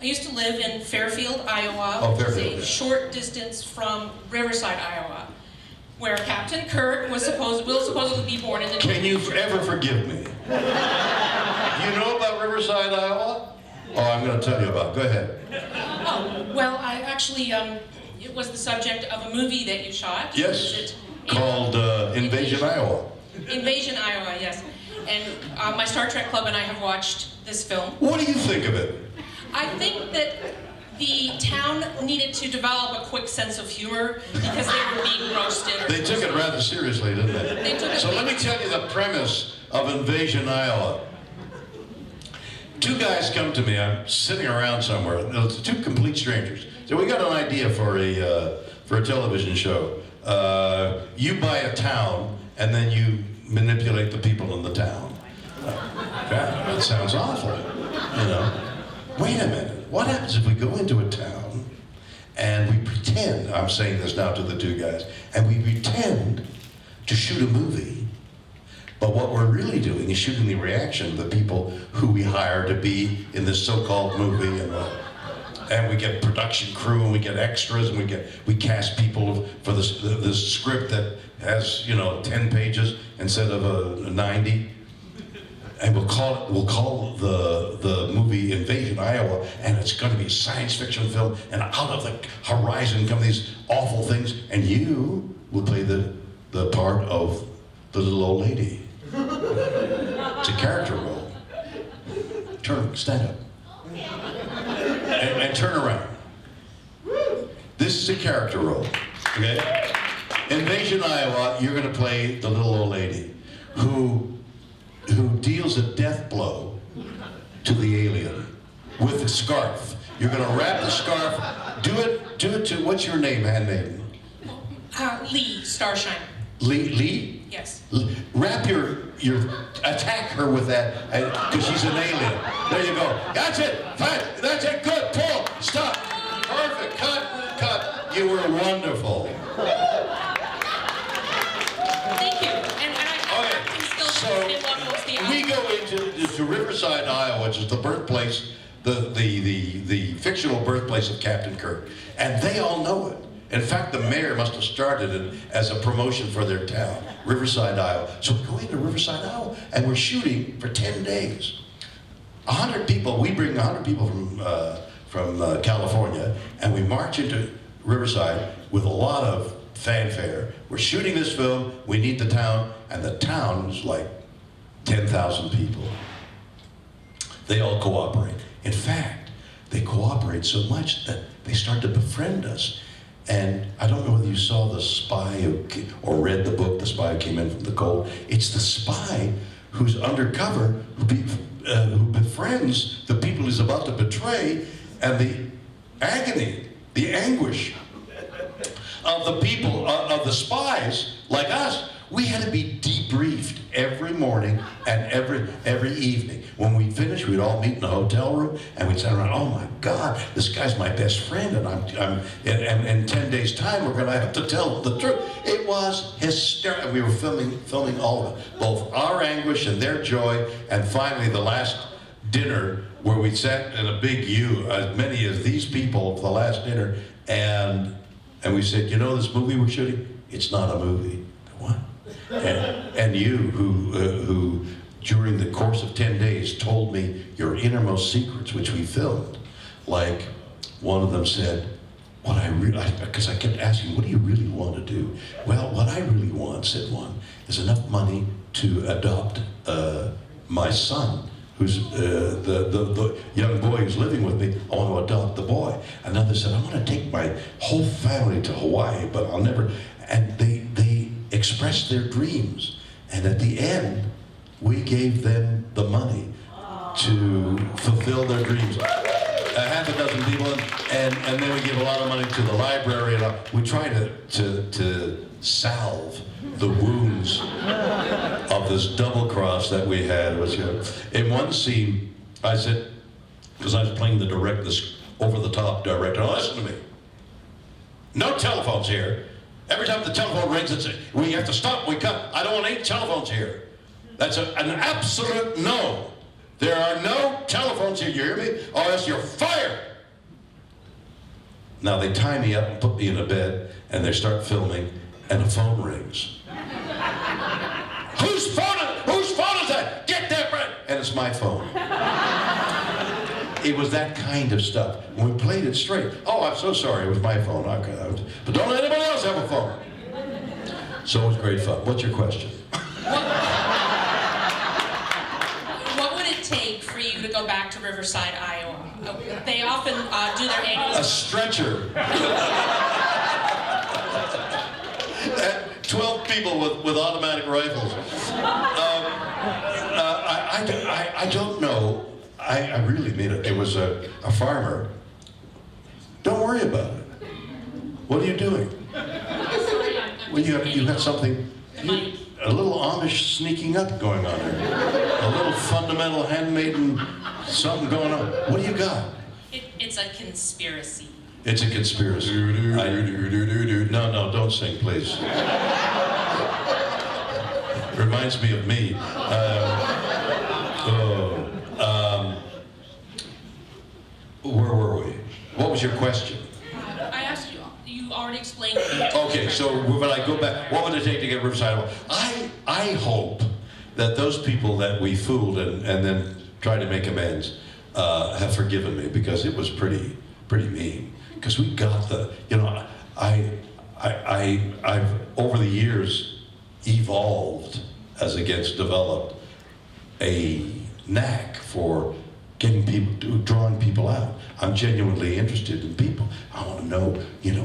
used to live in Fairfield, Iowa. Oh, Fairfield, It's a short distance from Riverside, Iowa, where Captain Kirk will supposedly be born in the... Can you ever forgive me? You know about Riverside, Iowa? Oh, I'm going to tell you about it. Go ahead. Oh, well, I actually, it was the subject of a movie that you shot. Yes, called Invasion, Iowa. Invasion, Iowa, yes. And my Star Trek club and I have watched this film. What do you think of it? I think that the town needed to develop a quick sense of humor because they were being roasted. They took it rather seriously, didn't they? They took it. So let me tell you the premise of Invasion, Iowa. Two guys come to me. I'm sitting around somewhere. It's two complete strangers. So we got an idea for a television show. You buy a town, and then you manipulate the people in the town. That sounds awful, you know. Wait a minute. What happens if we go into a town and we pretend? I'm saying this now to the two guys, and we pretend to shoot a movie. But what we're really doing is shooting the reaction of the people who we hire to be in this so-called movie, and we get production crew, and we get extras, and we cast people for this script that has 10 pages instead of 90, and we'll call the movie Invasion, Iowa, and it's going to be a science fiction film, and out of the horizon come these awful things, and you will play the part of the little old lady. It's a character role. Stand up. And turn around. This is a character role, okay? Invasion, Iowa, you're gonna play the little old lady who deals a death blow to the alien with a scarf. You're gonna wrap the scarf, do it to, what's your name, handmaiden? Lee Starshine. Lee? Yes. Wrap attack her with that, because she's an alien. There you go. That's it. Fine. That's it. Good. Pull. Stop. Perfect. Cut. You were wonderful. Thank you. And I can still so we go into Riverside, Iowa, which is the birthplace, the fictional birthplace of Captain Kirk, and they all know it. In fact, the mayor must have started it as a promotion for their town, Riverside, Iowa. So we go into Riverside, Iowa, and we're shooting for 10 days. 100 people, we bring 100 people from California, and we march into Riverside with a lot of fanfare. We're shooting this film, we need the town, and the town's like 10,000 people. They all cooperate. In fact, they cooperate so much that they start to befriend us. And I don't know whether you saw The Spy or read the book, The Spy Who Came In From the Cold. It's the spy who's undercover, who befriends the people he's about to betray, and the agony, the anguish of the people, of the spies like us. We had to be debriefed every morning and every evening. When we finished, we'd all meet in a hotel room, and we'd sit around. Oh my God, this guy's my best friend, and in 10 days' time, we're going to have to tell the truth. It was hysterical. We were filming all of it, both our anguish and their joy, and finally the last dinner where we sat in a big U, as many as these people for the last dinner, and we said, you know, this movie we're shooting, it's not a movie. What? And you, who during the course of 10 days told me your innermost secrets, which we filmed, like one of them said, because I kept asking, what do you really want to do? Well, what I really want, said one, is enough money to adopt my son, who's the young boy who's living with me. I want to adopt the boy. Another said, I want to take my whole family to Hawaii, but I'll never. And they expressed their dreams, and at the end we gave them the money to fulfill their dreams. Half a dozen people, and then we give a lot of money to the library, and we try to salve the wounds of this double cross that we had. In one scene, I said, because I was playing this over-the-top director, listen to me, no telephones here. Every time the telephone rings, we have to stop, we cut. I don't want any telephones here. That's an absolute no. There are no telephones here, you hear me? Or else you're fired. Now they tie me up and put me in a bed, and they start filming, and the phone rings. Whose phone is that? Get that right! And it's my phone. It was that kind of stuff. When we played it straight, oh, I'm so sorry, it was my phone. But don't let anybody else have a phone. So it was great fun. What's your question? What would it take for you to go back to Riverside, Iowa? They often do their annual... A stretcher. 12 people with automatic rifles. I don't know. I really mean it. It was a farmer. Don't worry about it. What are you doing? Well, you have something, a little Amish sneaking up going on there. A little fundamental handmaiden something going on. What do you got? It's a conspiracy. It's a conspiracy. No, don't sing, please. Reminds me of me. Where were we? What was your question? I asked you. You already explained. Okay, so when I go back, what would it take to get Riverside? I hope that those people that we fooled and then tried to make amends have forgiven me, because it was pretty mean. Because we got I've over the years evolved, as against developed, a knack for getting people, drawing people out. I'm genuinely interested in people. I want to know,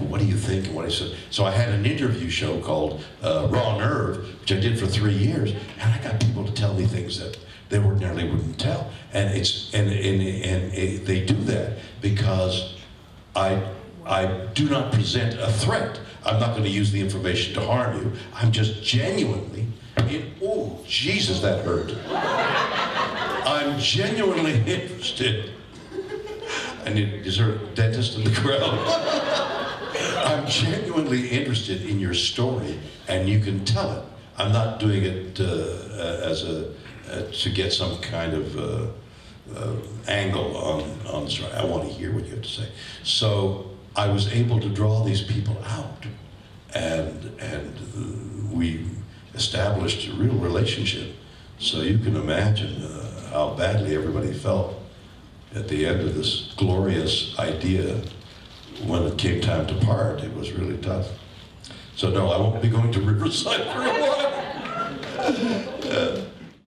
what do you think and what I said. So I had an interview show called Raw Nerve, which I did for 3 years, and I got people to tell me things that they ordinarily wouldn't tell. And they do that because I do not present a threat. I'm not going to use the information to harm you. I'm just genuinely, oh, Jesus, that hurt. I'm genuinely interested. Is there a dentist in the crowd? I'm genuinely interested in your story, and you can tell it. I'm not doing it to get some kind of angle on the story. I want to hear what you have to say. So I was able to draw these people out, and we established a real relationship. So you can imagine how badly everybody felt at the end of this glorious idea. When it came time to part, it was really tough. So no, I won't be going to Riverside for a while.